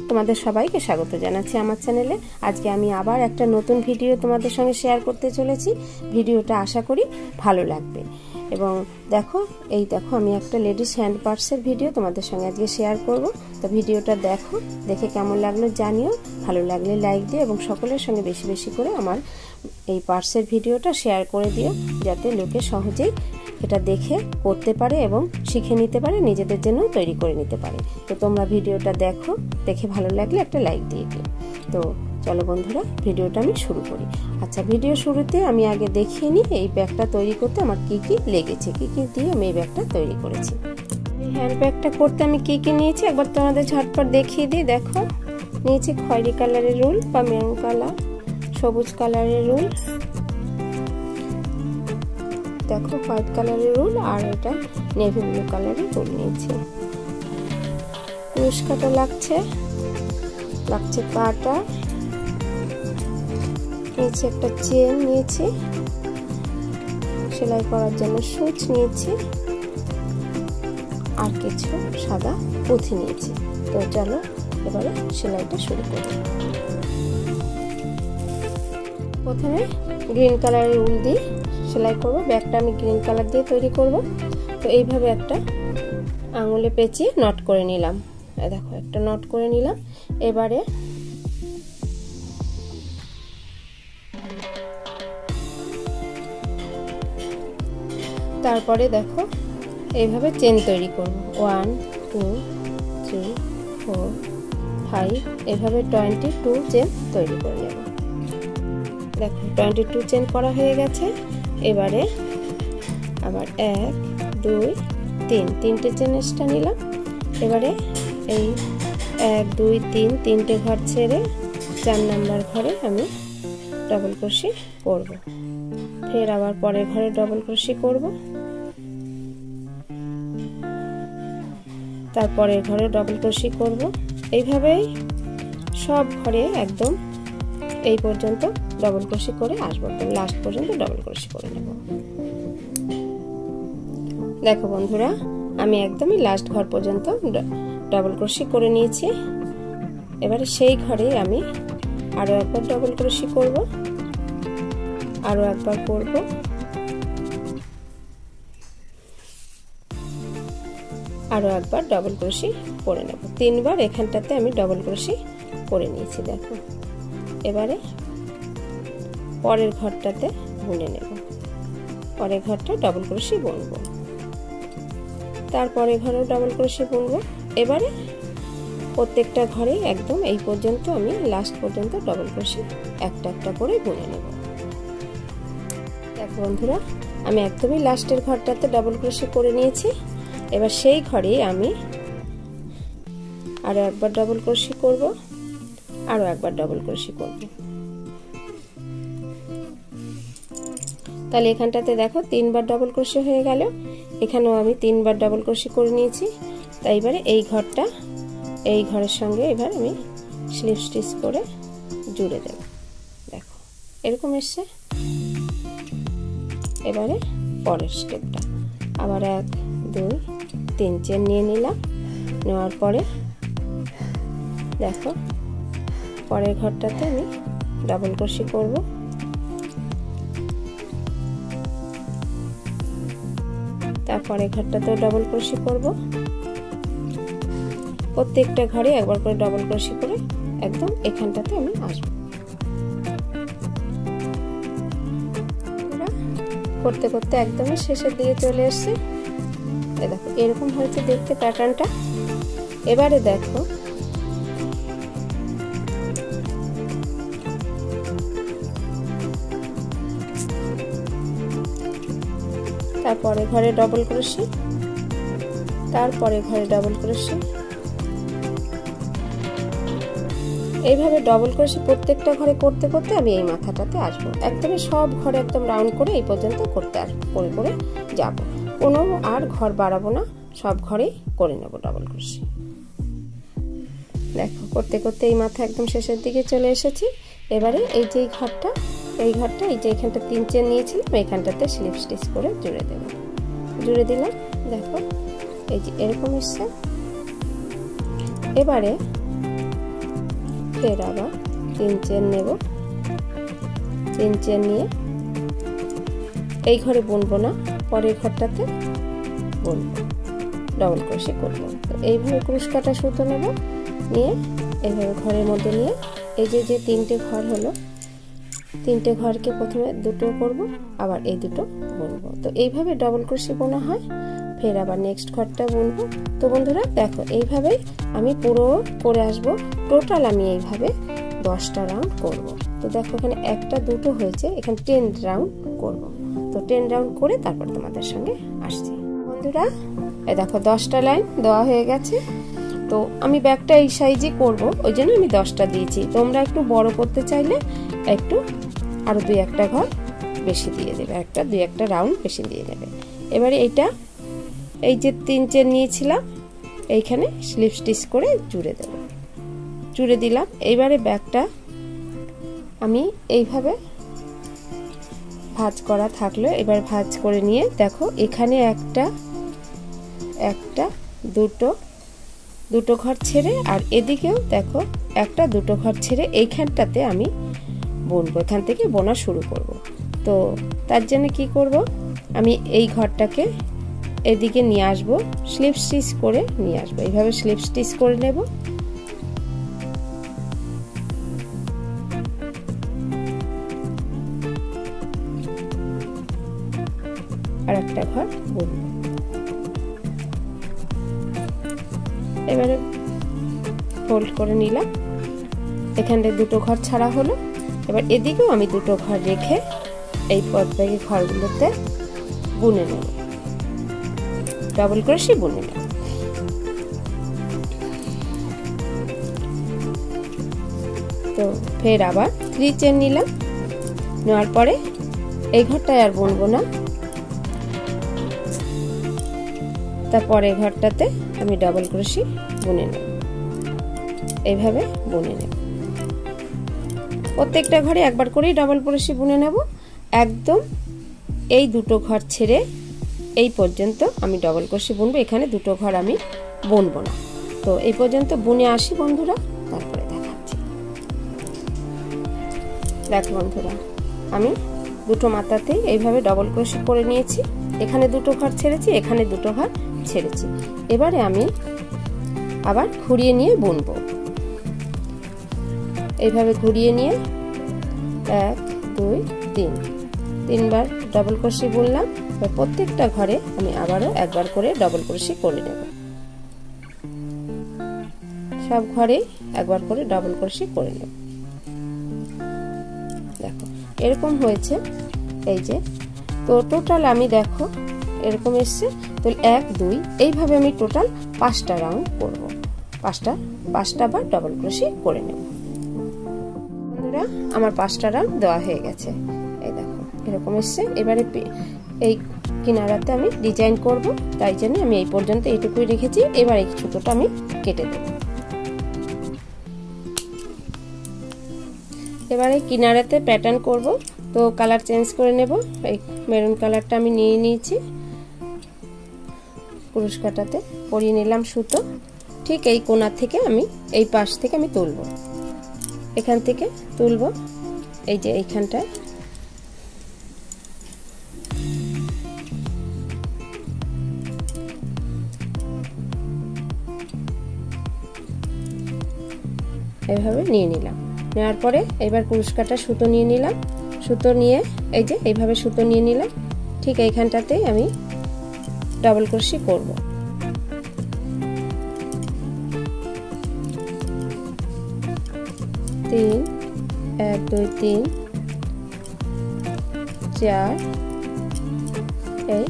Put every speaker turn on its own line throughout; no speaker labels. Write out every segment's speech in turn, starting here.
তোমাদের সবাইকে স্বাগত জানাচ্ছি আমার চ্যানেলে। আজকে আমি আবার একটা নতুন ভিডিও তোমাদের সঙ্গে শেয়ার করতে চলেছি। ভিডিওটা আশা করি ভালো লাগবে। এবং দেখো আমি একটা লেডিস হ্যান্ড পার্সের ভিডিও তোমাদের সঙ্গে আজকে শেয়ার করব। তো ভিডিওটা দেখে কেমন লাগলো জানিও। ভালো লাগলে লাইক দিও এবং সকলের সঙ্গে বেশি বেশি করে আমার এই পার্সের ভিডিওটা শেয়ার করে দিও, যাতে লোকে সহজেই এটা দেখে করতে পারে এবং শিখে নিতে পারে, নিজেদের জন্য তৈরি করে নিতে পারে। তো তোমরা ভিডিওটা দেখে ভালো লাগলে একটা লাইক দিয়ে দিও। তো চলো বন্ধুরা, ভিডিওটা আমি শুরু করি। আচ্ছা, ভিডিও শুরুতে আমি আগে দেখিয়ে নিই এই ব্যাগটা তৈরি করতে আমার কি কি লেগেছে, কি কি দিয়ে আমি এই ব্যাগটা তৈরি করেছি। এই হ্যান্ড ব্যাগটা করতে আমি কি কি নিয়েছি একবার তোমাদের ঝটপট দেখিয়ে দিই। দেখো, নিয়েছি খয়েরি কালারের রুল বা মেরুন কালার, সবুজ কালারের রুল, দেখো হোয়াইট কালারের রুল, আর এটা নেভি ব্লু কালারের রুল নিয়েছি। কুশ কাটা লাগছে কাটা নিয়েছি, একটা চেন নিয়েছি, সেলাই করার জন্য সুচ নিয়েছি, আর কিছু সাদা পুঁথি নিয়েছি। তো চলো এবারে সেলাইটা শুরু করি। প্রথমে গ্রিন কালারের উল দিয়ে সেলাই করব। ব্যাগটা আমি গ্রিন কালার দিয়ে তৈরি করব। তো এইভাবে একটা আঙুলে পেঁচিয়ে নট করে নিলাম। দেখো একটা নট করে নিলাম। এবারে তারপরে দেখো এইভাবে চেন তৈরি করব। 1 2 3 4 5 এইভাবে 22 চেন তৈরি করে নেব। দেখো 22 চেন করা হয়ে গেছে। এবারে আবার 1 2 3 তিনটে চেন এক্সট্রা নিলাম। এবারে এই 1 2 3 তিনটে ঘর ছেড়ে 4 নাম্বার ঘরে আমি ডাবল ক্রোশে করব। ফের আবার পরের ঘরে ডাবল ক্রোশে করব, তারপরের ঘরে ডাবল ক্রোশে করব। এইভাবেই সব ঘরে একদম এই পর্যন্ত ডাবল ক্রোশে করে আসবো, লাস্ট পর্যন্ত ডাবল ক্রোশে করে নেব। দেখো বন্ধুরা, আমি একদমই লাস্ট ঘর পর্যন্ত ডাবল ক্রোশে করে নিয়েছি। এবারে সেই ঘরে আমি আরো একবার ডাবল ক্রোশে করব, আরো একবার করব, আরো একবার ডাবল ক্রোশে করে নেব। 3 বার এখানটাতে আমি ডাবল ক্রোশে করে নিয়েছি। দেখো এবারে পরের ঘরটাতে বুনে নেব, পরের ঘরটা ডাবল ক্রোশে বুনবো, তারপরে ঘরেও ডাবল ক্রোশে বুনবো। এবারে প্রত্যেকটা ঘরে একদম এই পর্যন্ত আমি লাস্ট পর্যন্ত ডাবল ক্রোশে একটা একটা করে বুনে নেব। দেখো বন্ধুরা, আমি একদমই লাস্টের ঘরটাতে ডাবল ক্রোশে করে নিয়েছি। এবার সেই ঘরে আমি আরো একবার ডাবল ক্রোশে করব, আরো একবার ডাবল ক্রোশে করব। তাহলে এখানটাতে দেখো 3 বার ডাবল ক্রোশে হয়ে গেল। এখানেও আমি 3 বার ডাবল ক্রোশে করে নিয়েছি। তাই এবারে এই ঘরটা এই ঘরের সঙ্গে এবার আমি স্লিপ স্টিচ করে জুড়ে দেব। দেখো এরকম এসছে। এবারে পরের স্টেপটা আবার 1 2 3 চেন নিয়ে নিলাম। নেওয়ার পরে দেখো পরের ঘরটাতে আমি ডাবল ক্রোশে করব, তারপরে ঘরটাতেও ডাবল ক্রোশে করব। প্রত্যেকটা ঘরে একবার করে ডাবল ক্রোশে করে একদম এখানটাতে আমি আসব। করতে করতে একদমই শেষের দিকে চলে এসেছে। দেখো এরকম হয়েছে দেখতে প্যাটার্নটা। এবারে দেখো তারপরে ঘরে ডাবল ক্রোশে, তারপরে ঘরে ডাবল ক্রোশে। এইভাবে ডাবল ক্রোশে প্রত্যেকটা ঘরে করতে করতে আমি এই মাথাটাতে আসবো। একদমই সব ঘরে একদম রাউন্ড করে এই পর্যন্ত করতে করে যাব। কোনো আর ঘর বাড়াবো না, সব ঘরেই করে নেব ডাবল ক্রোশে। দেখো করতে করতে এই মাথা একদম শেষের দিকে চলে এসেছি। এবারে এই যে ঘরটা এই যে এখানটা 3 চেন নিয়েছিলাম, এখানটাতে স্লিপ স্টিচ করে জুড়ে দেব। জুড়ে দিলাম। দেখো এই যে এরকম এসছে। এবারে ফের আবার 3 চেন নেব, 3 চেন নিয়ে এই ঘরে বুনবো না, পরের ঘরটাতে বুনবো, ডবল ক্রোশে করব। তো এইভাবে ক্রুশ কাটা সুতো নেব, নিয়ে এইভাবে ঘরের মধ্যে নিয়ে এই যে 3টে ঘর হলো, 3টে ঘরকে প্রথমে দুটো করব, আবার এই দুটো বুনবো। তো এইভাবে ডবল ক্রোশে বোনা হয়। ফের আবার নেক্সট ঘরটা বুনবো। তো বন্ধুরা দেখো, এইভাবেই আমি পুরো করে আসব। টোটাল আমি এইভাবে 10টা রাউন্ড করব। তো দেখো এখানে একটা দুটো হয়েছে, এখানে 10 রাউন্ড করব। তো 10 রাউন্ড করে তারপর তোমাদের সঙ্গে আসছি। বন্ধুরা এই দেখো 10টা লাইন দেওয়া হয়ে গেছে। তো আমি ব্যাগটা এই সাইজে করব, ওই জন্য আমি 10টা দিয়েছি। তোমরা একটু বড় করতে চাইলে একটু আরো 2-1টা ঘর বেশি দিয়ে দেবে, একটা 2-1টা রাউন্ড বেশি দিয়ে দেবে। এবারে এইটা এই যে 3 চেন নিয়েছিলাম, এইখানে স্লিপ স্টিচ করে জুড়ে দেব, জুড়ে দিলাম। এইবারে ব্যাগটা আমি এইভাবে ভাঁজ করা থাকলো, এবার ভাঁজ করে নিয়ে দেখো এখানে একটা দুটো ঘর ছেড়ে, আর এদিকেও দেখো একটা দুটো ঘর ছেড়ে এইখানটাতে আমি বুনবো, এখান থেকে বোনা শুরু করব। তো তার জন্য কি করব, আমি এই ঘরটাকে এদিকে নিয়ে আসবো, স্লিপ স্টিচ করে নিয়ে আসবো, এইভাবে স্লিপ স্টিচ করে নেব। আর একটা ঘর বুনবো। এবারে ফোল্ড করে নিলাম, এখানে দুটো ঘর ছাড়া হলো। এবার এদিকেও আমি দুটো ঘর রেখে এই পদ্মাকে ঘরগুলোতে বুনে নেব, ডবল ক্রোশে বুনে নেব। তো ফের আবার 3 চেন নিলাম, নেওয়ার পরে এই ঘরটায় আর বুনবো না, তারপরে ঘরটাতে আমি ডবল ক্রোশে বুনে নেব, এইভাবে বুনে নেব। প্রত্যেকটা ঘরে একবার করেই ডবল ক্রোশে বুনে নেব। একদম এই দুটো ঘর ছেড়ে এই পর্যন্ত আমি ডবল ক্রোশে বুনবো, এখানে দুটো ঘর আমি বুনবো না। তো এই পর্যন্ত বুনে আসি বন্ধুরা, তারপরে দেখাচ্ছি। দেখো বন্ধুরা, আমি দুটো মাথাতেই এইভাবে ডবল ক্রোশে করে নিয়েছি, এখানে দুটো ঘর ছেড়েছি, এখানে দুটো ঘর ছেড়েছি। এবারে আমি আবার ঘুরিয়ে নিয়ে বুনবো, এইভাবে ঘুরিয়ে নিয়ে 1 2 3 তিনবার ডবল ক্রোশে বুনলাম। প্রত্যেকটা ঘরে আমি আবারও একবার করে ডবল ক্রোশে করে নেব, সব ঘরে একবার করে ডবল ক্রোশে করে নেব। দেখো এরকম হয়েছে, এই যে। তো টোটাল আমি দেখো এরকম এসছে। তো 1 2 এইভাবে আমি টোটাল 5টা রাউন্ড করব, 5টা বার ডবল ক্রোশে করে নেব। বন্ধুরা আমার 5টা রাউন্ড দেওয়া হয়ে গেছে, এই দেখো এরকম এসছে। এবারে এই কিনারাতে আমি ডিজাইন করব, তাই জন্য আমি এই পর্যন্ত এইটুকুই রেখেছি। এবার এই সুতোটা আমি কেটে দেব। এবারে কিনারাতে প্যাটার্ন করব, তো কালার চেঞ্জ করে নেব। এই মেরুন কালারটা আমি নিয়ে নিয়েছি, ক্রুশ কাটাতে পরিয়ে নিলাম সুতো। ঠিক এই কোণা থেকে আমি এই পাশ থেকে আমি তুলব, এখান থেকে তুলব, এই যে এইখানটায় এইভাবে নিয়ে নিলাম। নেওয়ার পরে এবার ক্রুশ কাটা সুতো নিয়ে নিলাম, সুতো নিয়ে এই যে এইভাবে সুতো নিয়ে নিলাম। ঠিক এইখানটাতে আমি ডবল ক্রোশে করব। তিন 1 2 3 4 এই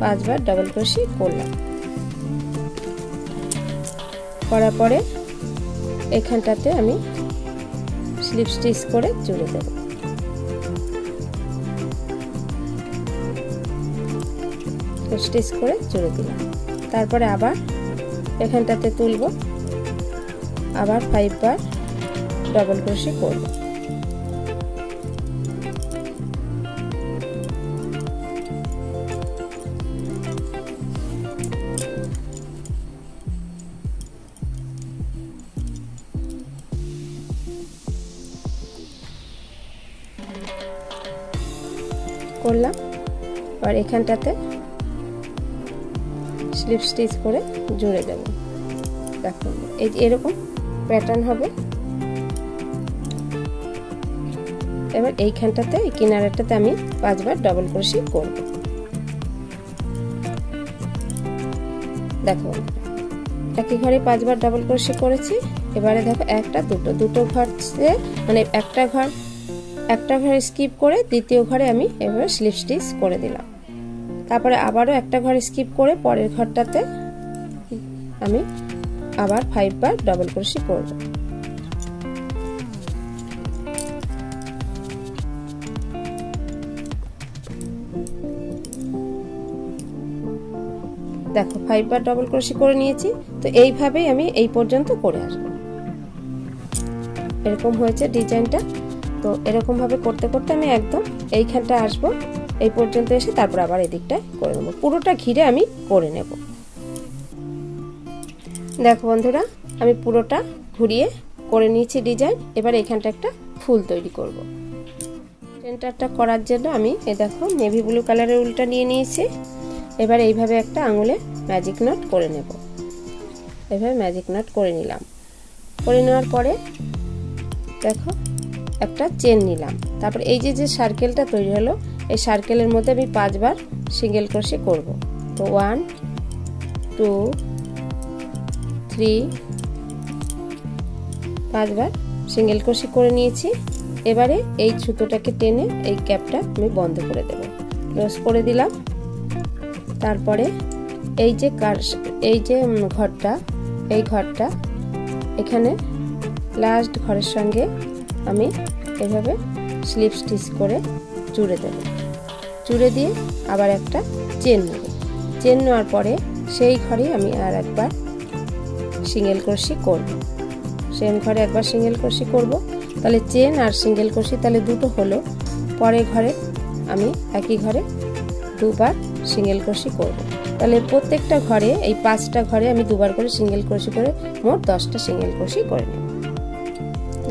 5 বার ডবল ক্রোশে করলাম। করার পরে এখানটাতে আমি স্লিপ স্টিচ করে জুড়ে দেব। স্টিচ করে জুড়ে দিলাম। তারপরে আবার এখানটাতে তুলব, আবার 5 বার ডবল ক্রোশে করব। করলাম। আর এখানটাতে স্লিপ স্টিচ করে জুড়ে দেব। দেখো এই এরকম প্যাটার্ন হবে। এবার এইখানটাতে এই কিনারেরটাতে আমি 5 বার ডবল ক্রোশেট করব। দেখো একই ঘরে 5 বার ডবল ক্রোশেট করেছি। এবারে দেখো একটা দুটো ঘর মানে একটা ঘর স্কিপ করে দ্বিতীয় ঘরে আমি এভাবে স্লিপ স্টিচ করে দিলাম। তারপরে আবারও একটা ঘর স্কিপ করে পরের ঘরটাতে আমি আবার 5 বার ডবল ক্রোশেট করব। দেখো 5 বার ডবল ক্রোশেট করে নিয়েছি। তো এইভাবেই আমি এই পর্যন্ত করে আসব। এরকম হয়েছে ডিজাইনটা। তো এরকম ভাবে করতে করতে আমি একদম এইখানটা আসব, এই পর্যন্ত এসে তারপর আবার এই দিকটা করে নেব। পুরোটা ঘিরে আমি করে নেব। দেখো বন্ধুরা আমি পুরোটা ঘুরিয়ে করে নিয়েছি ডিজাইন। এবার এইখানটা একটা ফুল তৈরি করব। সেন্টারটা করার জন্য আমি এই দেখো নেভি ব্লু কালারের উলটা নিয়ে নিয়েছি। এবার এইভাবে একটা আঙুলে ম্যাজিক নট করে নেব। এইভাবে ম্যাজিক নট করে নিলাম। করে নেওয়ার পরে দেখো একটা চেন নিলাম। তারপর এই যে সার্কেলটা তৈরি হলো এই সার্কেলের মধ্যে আমি 5 বার সিঙ্গেল ক্রোশেট করব। তো 1 2 3 5 বার সিঙ্গেল ক্রোশেট করে নিয়েছি। এবারে এই সুতোটাকে টেনে এই ক্যাপটা আমি বন্ধ করে দেব। ক্লোজ করে দিলাম। তারপরে এই যে ঘরটা এই ঘরটা এখানে লাস্ট ঘরের সঙ্গে আমি এভাবে স্লিপ স্টিচ করে জুড়ে দেব। জুড়ে দিয়ে আবার একটা চেন নেব। চেন নেওয়ার পরে সেই ঘরে আমি আর একবার সিঙ্গেল ক্রোশেট করব। সেম ঘরে একবার সিঙ্গেল ক্রোশেট করব। তাহলে চেন আর সিঙ্গেল ক্রোশেট তাহলে দুটো হলো। পরের ঘরে আমি একই ঘরে 2 বার সিঙ্গেল ক্রোশেট করব। তাহলে প্রত্যেকটা ঘরে এই 5টা ঘরে আমি 2 বার করে সিঙ্গেল ক্রোশেট করে মোট 10টা সিঙ্গেল ক্রোশেট করে নেব।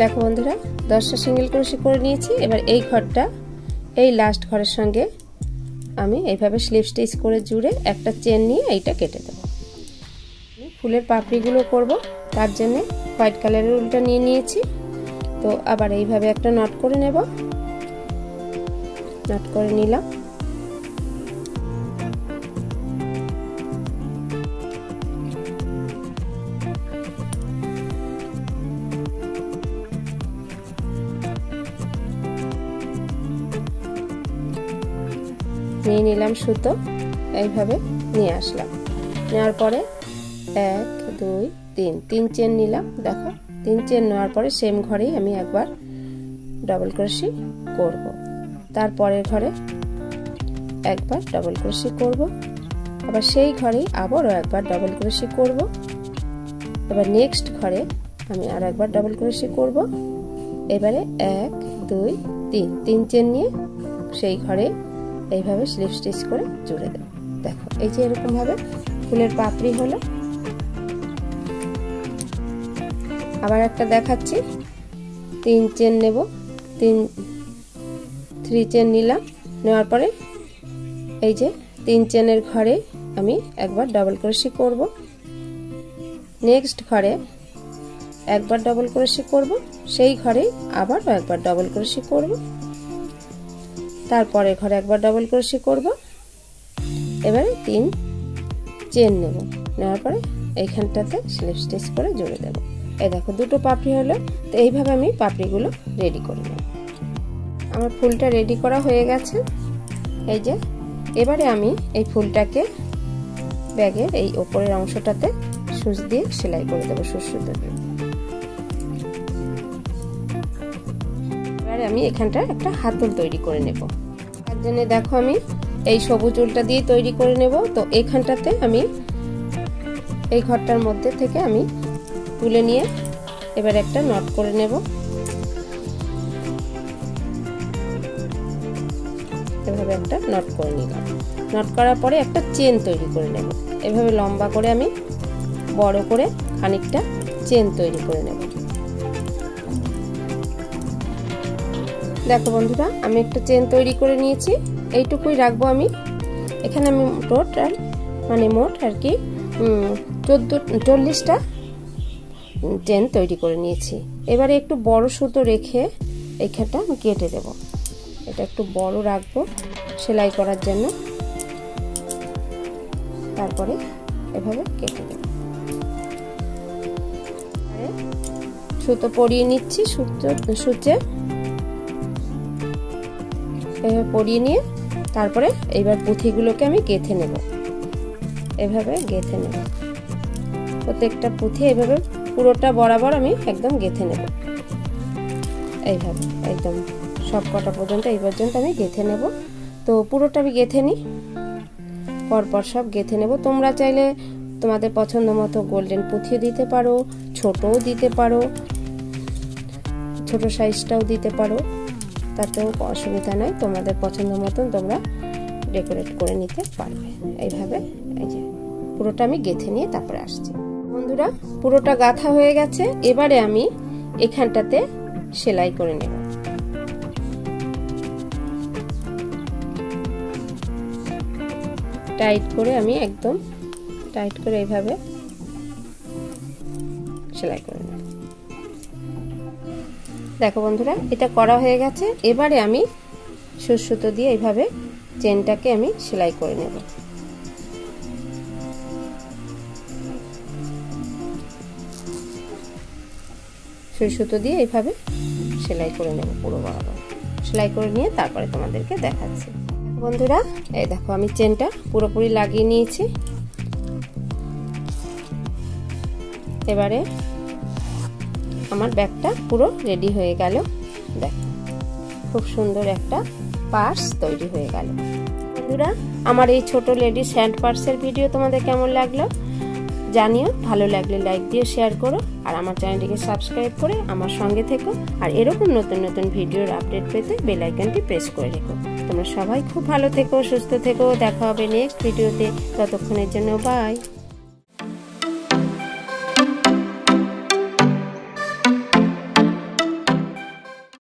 দেখো বন্ধুরা 10টা সিঙ্গেল ক্রোশেট করে নিয়েছি। এবার এই ঘরটা এই লাস্ট ঘরের সঙ্গে আমি এইভাবে স্লিপ স্টিচ করে জুড়ে একটা চেন নিয়ে এইটা কেটে দেব। ফুলের পাপড়িগুলো করব, তার জন্য হোয়াইট কালারের উলটা নিয়ে নিয়েছি। তো আবার এইভাবে একটা নট করে নেব। নট করে নিলাম। নিয়ে নিলাম সুতো, এইভাবে নিয়ে আসলাম। নেওয়ার পরে 1 2 3 চেন নিলাম। দেখো 3 চেন নেওয়ার পরে সেম ঘরেই আমি একবার ডবল ক্রোশেট করব। তারপরের ঘরে একবার ডবল ক্রোশেট করব। আবার সেই ঘরেই আবারও একবার ডবল ক্রোশেট করব। এবার নেক্সট ঘরে আমি আর একবার ডবল ক্রোশেট করব। এবারে 1 2 3 চেন নিয়ে সেই ঘরে এইভাবে স্লিপ স্টিচ করে জুড়ে দেব। দেখো এই যে এরকম ভাবে ফুলের পাপড়ি হলো। আবার একটা দেখাচ্ছি। 3 চেন নেব। 3 চেন নিলাম। নেওয়ার পরে এই যে 3 চেনের ঘরে আমি একবার ডবল ক্রোশেট করব। নেক্সট ঘরে একবার ডবল ক্রোশেট করব। সেই ঘরে আবার একবার ডবল ক্রোশেট করব। তারপরে ঘরে একবার ডবল ক্রোশেট করব। এবারে 3 চেন নেব। নেওয়ার পরে এইখানটাতে স্লিপ স্টিচ করে জুড়ে দেব। এই দেখো দুটো পাপড়ি হলো। তো এইভাবে আমি পাপড়িগুলো রেডি করে নেব। আমার ফুলটা রেডি করা হয়ে গেছে। এই যে এবারে আমি এই ফুলটাকে ব্যাগের এই উপরের অংশটাতে সুচ দিয়ে সেলাই করে দেব সুতো দিয়ে। এবারে আমি এখানটা একটা হাতল তৈরি করে নেব। তার জন্য দেখো আমি এই সবুজ উলটা দিয়ে তৈরি করে নেব। তো এইখানটাতে আমি এই ঘরটার মধ্যে থেকে আমি তুলে নিয়ে এবার একটা নট করে নেব। এভাবে একটা নট করে নিলাম। নট করার পরে একটা চেন তৈরি করে নেব। এভাবে লম্বা করে আমি বড় করে খানিকটা চেন তৈরি করে নেব। দেখো বন্ধুরা আমি একটা চেন তৈরি করে নিয়েছি। এইটুকুই রাখবো আমি। এখানে আমি মোট আর কি 40টা চেন তৈরি করে নিয়েছি। এবারে একটু বড় সুতো রেখে এইখানটা আমি কেটে দেব। এটা একটু বড় রাখবো সেলাই করার জন্য। তারপরে এভাবে কেটে দেব। সুতো পরিয়ে নিচ্ছি, সূচে এভাবে পরিয়ে নিয়ে তারপরে এইবার পুঁথিগুলোকে আমি গেঁথে নেব। এভাবে গেঁথে নেব প্রত্যেকটা পুঁথি, এইভাবে পুরোটা বরাবর আমি একদম গেঁথে নেব। এইভাবে একদম সব কটা পর্যন্ত এই পর্যন্ত আমি গেঁথে নেব। তো পুরোটা আমি গেঁথে নিই, পরপর সব গেঁথে নেব। তোমরা চাইলে তোমাদের পছন্দ মতো গোল্ডেন পুঁথিও দিতে পারো, ছোটও দিতে পারো, ছোট সাইজটাও দিতে পারো, তাতেও অসুবিধা নাই। তোমাদের পছন্দ মতন তোমরা ডেকোরেট করে নিতে পারবে। এইভাবে এই যে পুরোটা আমি গেঁথে নিয়ে তারপরে আসছি। বন্ধুরা পুরোটা গাঁথা হয়ে গেছে। এবারে আমি এখানটাতে সেলাই করে নেব। টাইট করে আমি একদম টাইট করে এইভাবে সেলাই করে নেব। দেখো বন্ধুরা এটা করা হয়ে গেছে। এবারে আমি সুতো দিয়ে এইভাবে চেনটাকে আমি সেলাই করে নেব। সুতো দিয়ে এইভাবে সেলাই করে নেব পুরো বরাবর। সেলাই করে নিয়ে তারপরে তোমাদেরকে দেখাচ্ছি। বন্ধুরা এই দেখো আমি চেনটা পুরোপুরি লাগিয়ে নিয়েছি। এবারে আমার ব্যাগটা পুরো রেডি হয়ে গেল। দেখো খুব সুন্দর একটা পার্স তৈরি হয়ে গেল। বন্ধুরা আমার এই ছোট লেডিস হ্যান্ড পার্সের ভিডিও তোমাদের কেমন লাগলো জানিও। ভালো লাগলে লাইক দিয়ে শেয়ার করো, আর আমার চ্যানেলটিকে সাবস্ক্রাইব করে আমার সঙ্গে থেকো। আর এরকম নতুন নতুন ভিডিওর আপডেট পেতে বেল আইকনটি প্রেস করে রেখো। তোমরা সবাই খুব ভালো থেকো, সুস্থ থেকো। দেখা হবে নেক্সট ভিডিওতে। ততক্ষণের জন্য বাই।